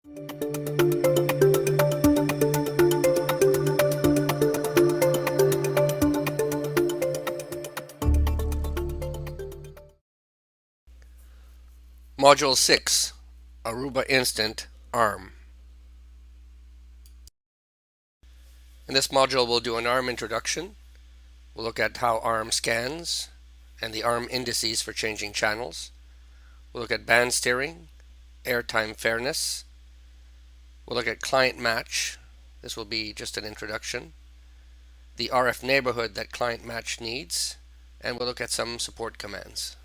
Module 6, Aruba Instant ARM. In this module, we'll do an ARM introduction. We'll look at how ARM scans and the ARM indices for changing channels. We'll look at band steering, airtime fairness. We'll look at client match. This will be just an introduction. The RF neighborhood that client match needs, and we'll look at some support commands.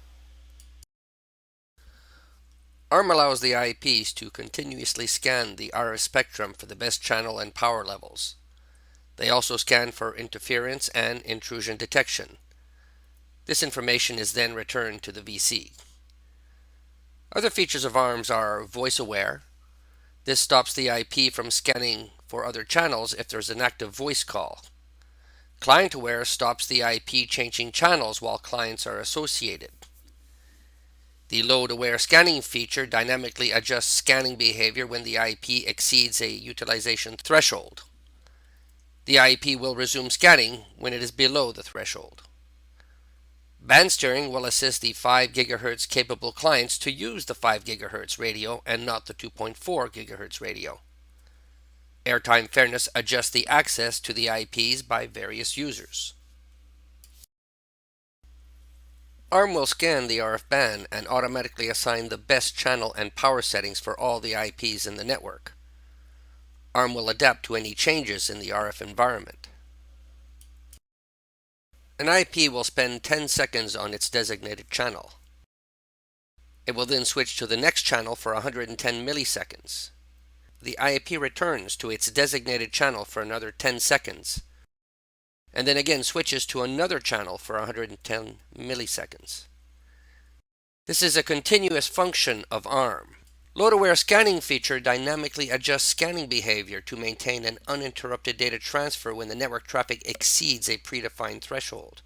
ARM allows the IPs to continuously scan the RF spectrum for the best channel and power levels. They also scan for interference and intrusion detection. This information is then returned to the VC. Other features of ARMs are voice aware. This stops the IP from scanning for other channels if there's an active voice call. Client aware stops the IP changing channels while clients are associated. The load aware scanning feature dynamically adjusts scanning behavior when the IP exceeds a utilization threshold. The IP will resume scanning when it is below the threshold. Band steering will assist the 5 GHz capable clients to use the 5 GHz radio and not the 2.4 GHz radio. Airtime fairness adjusts the access to the IPs by various users. ARM will scan the RF band and automatically assign the best channel and power settings for all the IPs in the network. ARM will adapt to any changes in the RF environment. An IP will spend 10 seconds on its designated channel. It will then switch to the next channel for 110 milliseconds. The IP returns to its designated channel for another 10 seconds, and then again switches to another channel for 110 milliseconds. This is a continuous function of ARM. Load-aware scanning feature dynamically adjusts scanning behavior to maintain an uninterrupted data transfer when the network traffic exceeds a predefined threshold.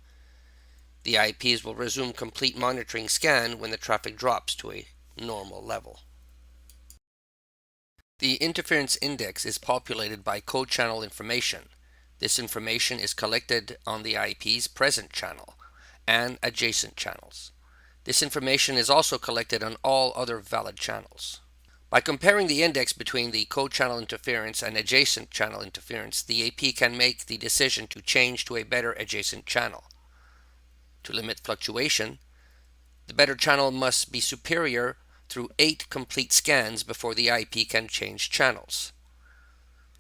The IPs will resume complete monitoring scan when the traffic drops to a normal level. The interference index is populated by code channel information. This information is collected on the IP's present channel and adjacent channels. This information is also collected on all other valid channels. By comparing the index between the co-channel interference and adjacent channel interference, the AP can make the decision to change to a better adjacent channel. To limit fluctuation, the better channel must be superior through 8 complete scans before the IP can change channels.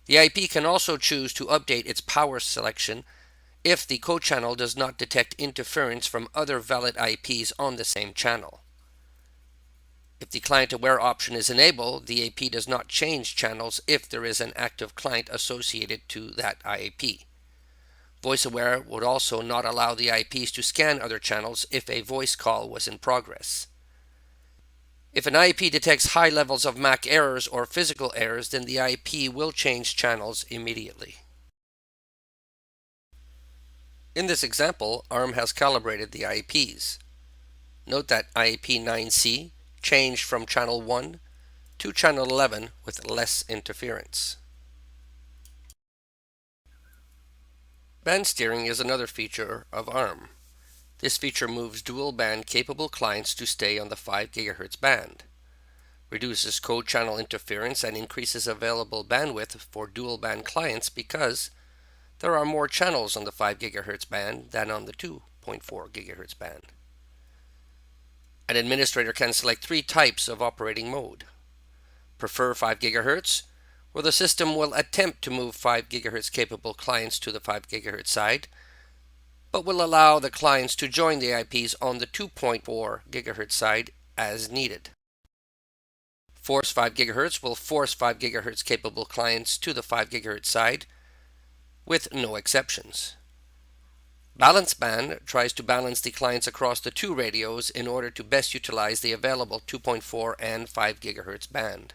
The IP can also choose to update its power selection if the co-channel does not detect interference from other valid IPs on the same channel. If the client-aware option is enabled, the AP does not change channels if there is an active client associated to that IP. Voice-aware would also not allow the IPs to scan other channels if a voice call was in progress. If an IP detects high levels of MAC errors or physical errors, then the IP will change channels immediately. In this example, ARM has calibrated the IPs. Note that IP 9C changed from channel 1 to channel 11 with less interference. Band steering is another feature of ARM. This feature moves dual band capable clients to stay on the 5 GHz band, reduces code channel interference, and increases available bandwidth for dual band clients because there are more channels on the 5 GHz band than on the 2.4 GHz band. An administrator can select 3 types of operating mode. Prefer 5 GHz, where the system will attempt to move 5 GHz capable clients to the 5 GHz side, but will allow the clients to join the IPs on the 2.4 GHz side as needed. Force 5 GHz will force 5 GHz capable clients to the 5 GHz side with no exceptions. Balance band tries to balance the clients across the 2 radios in order to best utilize the available 2.4 and 5 GHz band.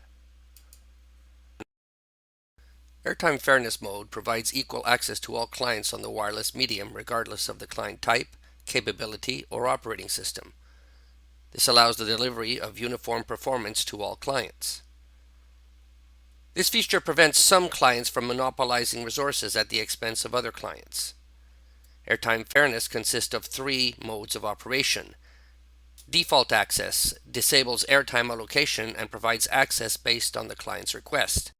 Airtime fairness mode provides equal access to all clients on the wireless medium regardless of the client type, capability, or operating system. This allows the delivery of uniform performance to all clients. This feature prevents some clients from monopolizing resources at the expense of other clients. Airtime fairness consists of three modes of operation. Default access disables airtime allocation and provides access based on the client's request.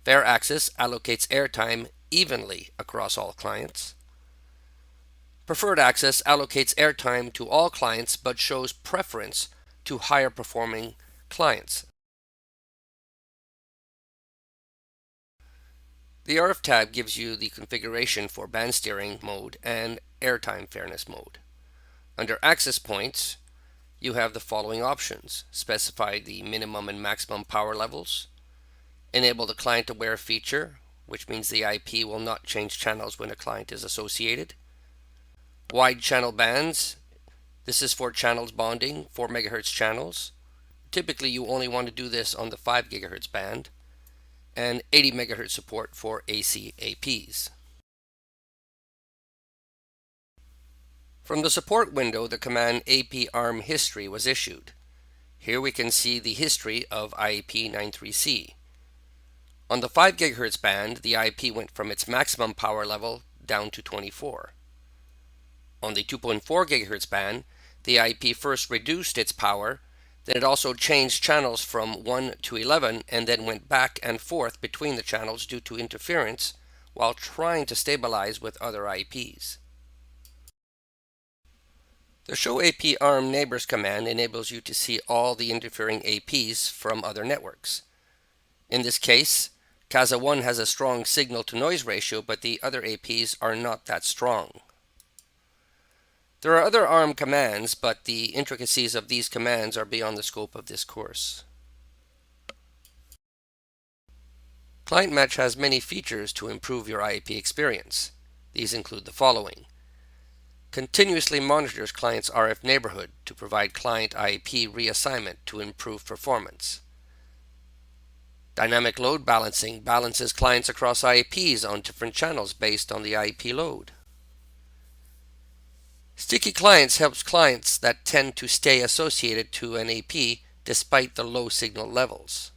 Fair access allocates airtime evenly across all clients. Preferred access allocates airtime to all clients but shows preference to higher performing clients. The RF tab gives you the configuration for band steering mode and airtime fairness mode. Under access points, you have the following options. Specify the minimum and maximum power levels. Enable the client aware feature, which means the IP will not change channels when a client is associated. Wide channel bands. This is for channels bonding 4 MHz channels. Typically you only want to do this on the 5 GHz band. And 80 MHz support for AC APs. From the support window, the command AP-ARM history was issued. Here we can see the history of IEP93C. On the 5 GHz band, the IP went from its maximum power level down to 24. On the 2.4 GHz band, the IP first reduced its power, then it also changed channels from 1 to 11 and then went back and forth between the channels due to interference while trying to stabilize with other IPs. The Show AP ARM Neighbors command enables you to see all the interfering APs from other networks. In this case, CASA 1 has a strong signal-to-noise ratio, but the other APs are not that strong. There are other ARM commands, but the intricacies of these commands are beyond the scope of this course. Client Match has many features to improve your IEP experience. These include the following. Continuously monitors client's RF neighborhood to provide client IEP reassignment to improve performance. Dynamic load balancing balances clients across IEPs on different channels based on the IEP load. Sticky Clients helps clients that tend to stay associated to an AP despite the low signal levels.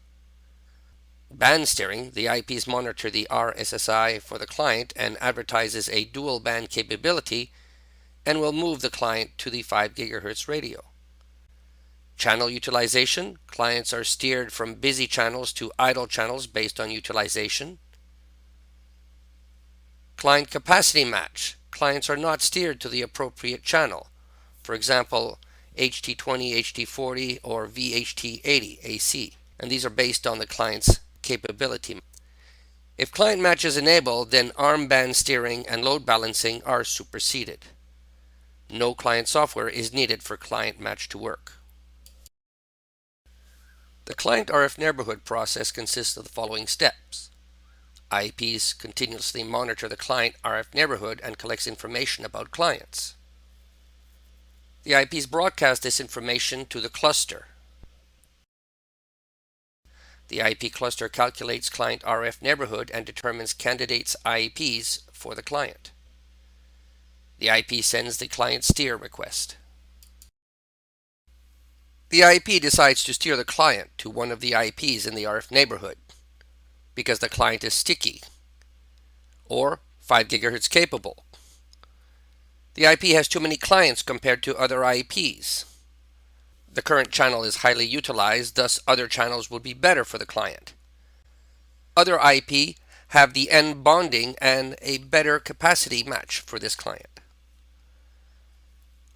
Band steering, the IPs monitor the RSSI for the client and advertises a dual band capability and will move the client to the 5 GHz radio. Channel utilization, clients are steered from busy channels to idle channels based on utilization. Client capacity match, clients are not steered to the appropriate channel. For example, HT20, HT40, or VHT80 AC, and these are based on the client's capability. If client match is enabled, then ARM band steering and load balancing are superseded. No client software is needed for client match to work. The client RF neighborhood process consists of the following steps. IEPs continuously monitor the client RF neighborhood and collects information about clients. The IEPs broadcast this information to the cluster. The IP cluster calculates client RF neighborhood and determines candidates IEPs for the client. The IP sends the client steer request. The IP decides to steer the client to one of the IPs in the RF neighborhood because the client is sticky or 5 GHz capable. The IP has too many clients compared to other IPs. The current channel is highly utilized, thus other channels would be better for the client. Other IP have the N bonding and a better capacity match for this client.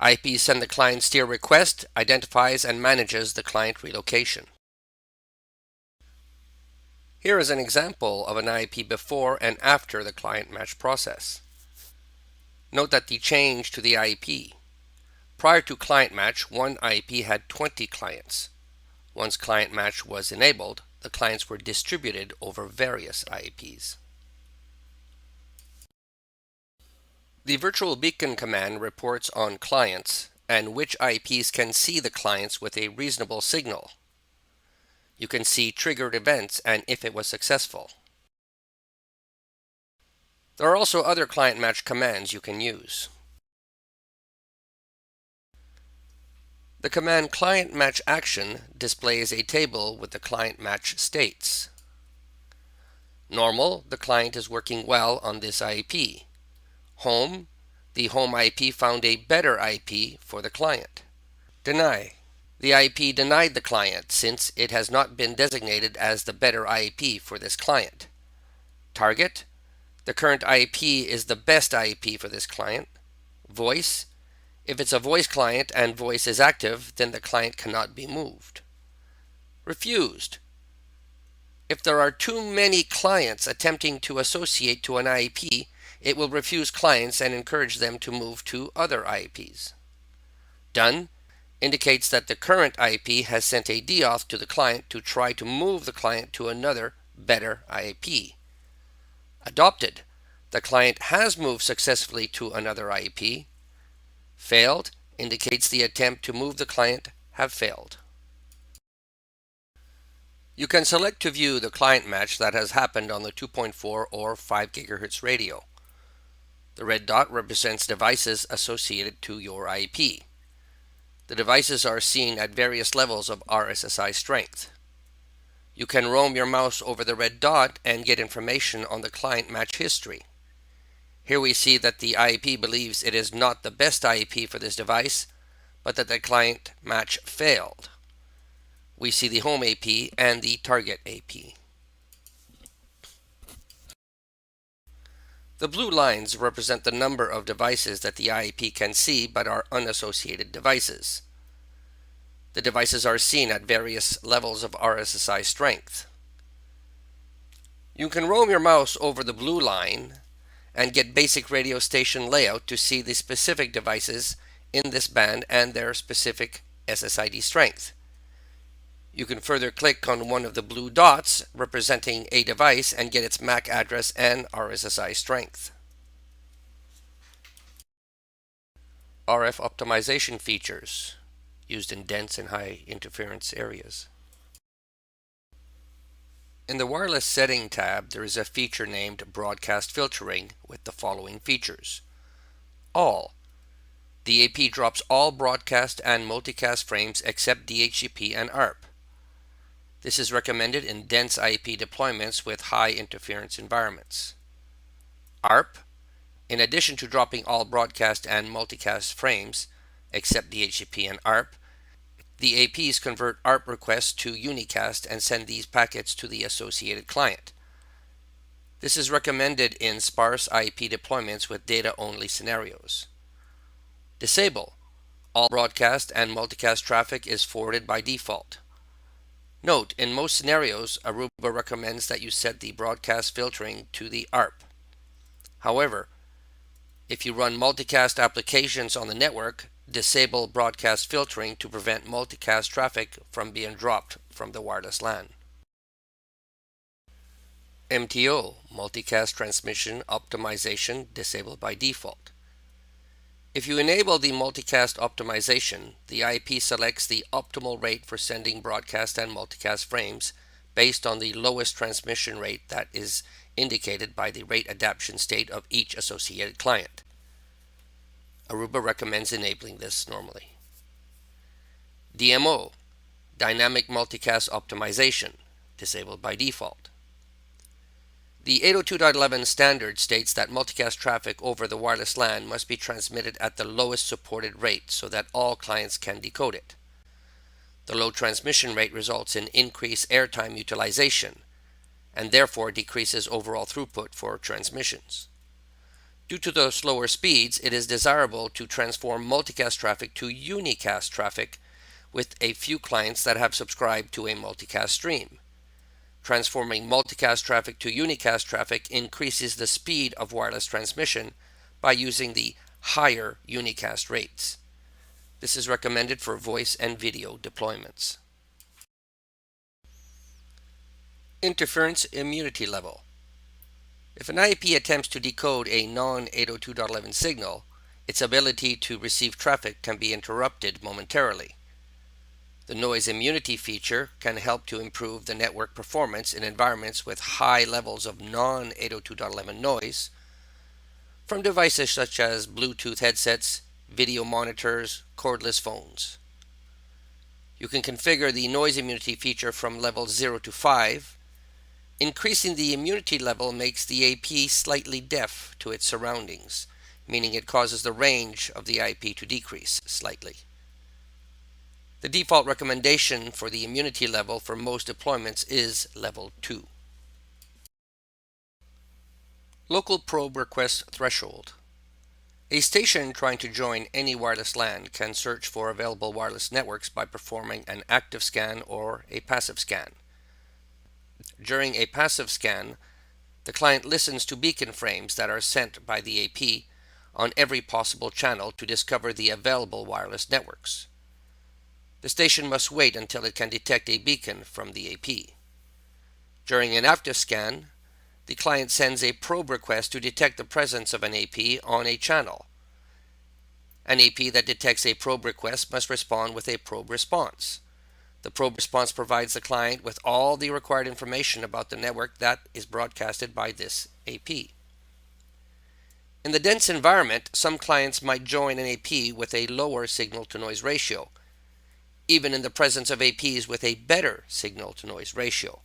IP send the client steer request, identifies and manages the client relocation. Here is an example of an IP before and after the client match process. Note that the change to the IP. Prior to client match, one IP had 20 clients. Once client match was enabled, the clients were distributed over various IPs. The virtual beacon command reports on clients and which IPs can see the clients with a reasonable signal. You can see triggered events and if it was successful. There are also other client match commands you can use. The command client match action displays a table with the client match states. Normal, the client is working well on this IP. Home, the home IP found a better IP for the client. Deny. The IP denied the client since it has not been designated as the better IP for this client. Target. The current IP is the best IP for this client. Voice. If it's a voice client and voice is active, then the client cannot be moved. Refused. If there are too many clients attempting to associate to an IP, it will refuse clients and encourage them to move to other IPs. Done indicates that the current IP has sent a deauth to the client to try to move the client to another, better IP. Adopted. The client has moved successfully to another IP. Failed indicates the attempt to move the client have failed. You can select to view the client match that has happened on the 2.4 or 5 GHz radio. The red dot represents devices associated to your IP. The devices are seen at various levels of RSSI strength. You can roam your mouse over the red dot and get information on the client match history. Here we see that the IP believes it is not the best IP for this device, but that the client match failed. We see the home AP and the target AP. The blue lines represent the number of devices that the IP can see but are unassociated devices. The devices are seen at various levels of RSSI strength. You can roam your mouse over the blue line and get basic radio station layout to see the specific devices in this band and their specific SSID strength. You can further click on one of the blue dots representing a device and get its MAC address and RSSI strength. RF optimization features used in dense and high interference areas. In the wireless setting tab, there is a feature named broadcast filtering with the following features. All. The AP drops all broadcast and multicast frames except DHCP and ARP. This is recommended in dense IP deployments with high interference environments. ARP. In addition to dropping all broadcast and multicast frames except DHCP and ARP, the APs convert ARP requests to unicast and send these packets to the associated client. This is recommended in sparse IP deployments with data-only scenarios. Disable. All broadcast and multicast traffic is forwarded by default. Note, in most scenarios, Aruba recommends that you set the broadcast filtering to the ARP. However, if you run multicast applications on the network, disable broadcast filtering to prevent multicast traffic from being dropped from the wireless LAN. MTO, multicast transmission optimization, disabled by default. If you enable the multicast optimization, the IP selects the optimal rate for sending broadcast and multicast frames based on the lowest transmission rate that is indicated by the rate adaptation state of each associated client. Aruba recommends enabling this normally. DMO, Dynamic Multicast Optimization, disabled by default. The 802.11 standard states that multicast traffic over the wireless LAN must be transmitted at the lowest supported rate so that all clients can decode it. The low transmission rate results in increased airtime utilization and therefore decreases overall throughput for transmissions. Due to the slower speeds, it is desirable to transform multicast traffic to unicast traffic with a few clients that have subscribed to a multicast stream. Transforming multicast traffic to unicast traffic increases the speed of wireless transmission by using the higher unicast rates. This is recommended for voice and video deployments. Interference immunity level. If an IP attempts to decode a non-802.11 signal, its ability to receive traffic can be interrupted momentarily. The noise immunity feature can help to improve the network performance in environments with high levels of non-802.11 noise from devices such as Bluetooth headsets, video monitors, cordless phones. You can configure the noise immunity feature from level 0 to 5 Increasing the immunity level makes the AP slightly deaf to its surroundings, meaning it causes the range of the IP to decrease slightly. The default recommendation for the immunity level for most deployments is level 2. Local probe request threshold. A station trying to join any wireless LAN can search for available wireless networks by performing an active scan or a passive scan. During a passive scan, the client listens to beacon frames that are sent by the AP on every possible channel to discover the available wireless networks. The station must wait until it can detect a beacon from the AP. During an active scan, the client sends a probe request to detect the presence of an AP on a channel. An AP that detects a probe request must respond with a probe response. The probe response provides the client with all the required information about the network that is broadcasted by this AP. In the dense environment, some clients might join an AP with a lower signal-to-noise ratio, even in the presence of APs with a better signal-to-noise ratio.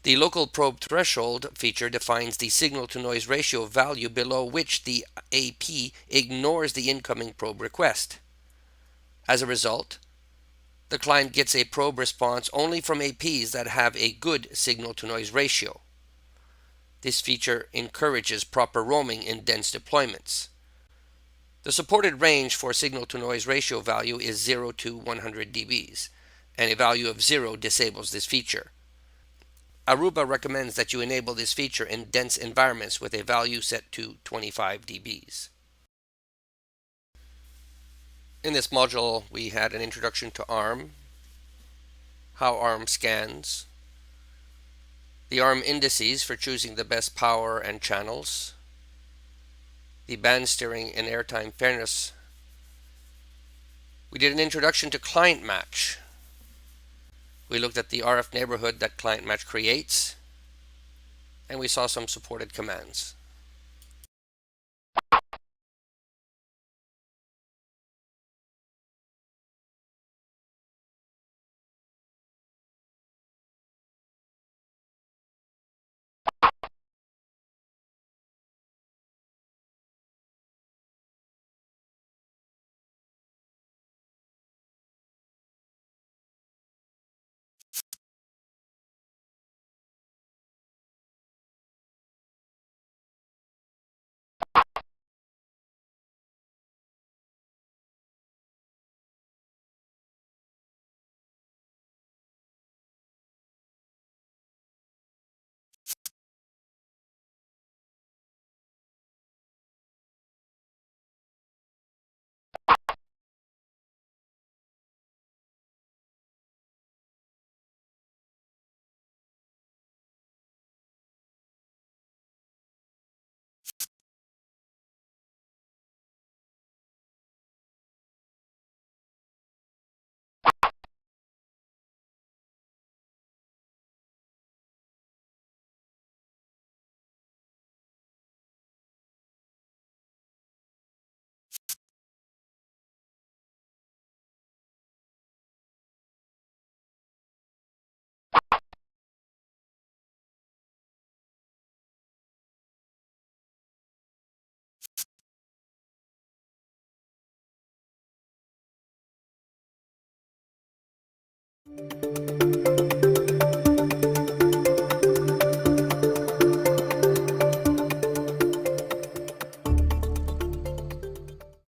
The local probe threshold feature defines the signal-to-noise ratio value below which the AP ignores the incoming probe request. As a result, the client gets a probe response only from APs that have a good signal-to-noise ratio. This feature encourages proper roaming in dense deployments. The supported range for signal-to-noise ratio value is 0 to 100 dBs, and a value of 0 disables this feature. Aruba recommends that you enable this feature in dense environments with a value set to 25 dBs. In this module, we had an introduction to ARM, how ARM scans, the ARM indices for choosing the best power and channels, the band steering and airtime fairness. We did an introduction to client match. We looked at the RF neighborhood that client match creates, and we saw some supported commands.